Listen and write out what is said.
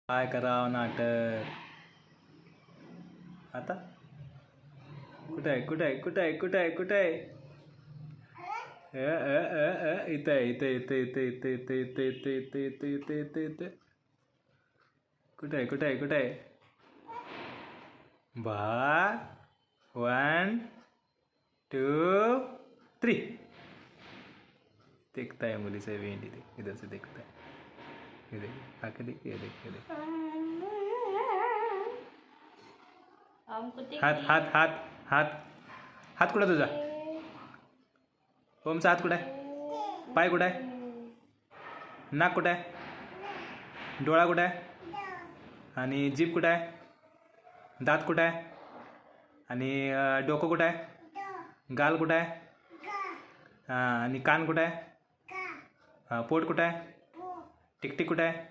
काय करावं नाटक आता? कुठं आहे कुठं आहे कुठं आहे कुठं आहे कुठं आहे? इथं आहे इथं इथं इथं इथं इथं इथं इथं इथं इथं इथं इथं इथं कुठं आहे कुठं आहे कुठं आहे? बा 1 2 3 देखता है मुलीचा वेंडी देख इधर से देखता है ये देख आके देख ये देख ये देख हात हात हात हात हात कुठं तुझा? ओमचा हात कुठं आहे? पाय कुठं आहे? नाक कुठं आहे? डोळा कुठं आहे? आणि जीभ कुठं आहे? दात कुठं आहे? आणि डोकं कुठं आहे? गाल कुठं आहे? आणि कान कुठं आहे? पोट कुठं आहे? टिकटिक कुठं आहे?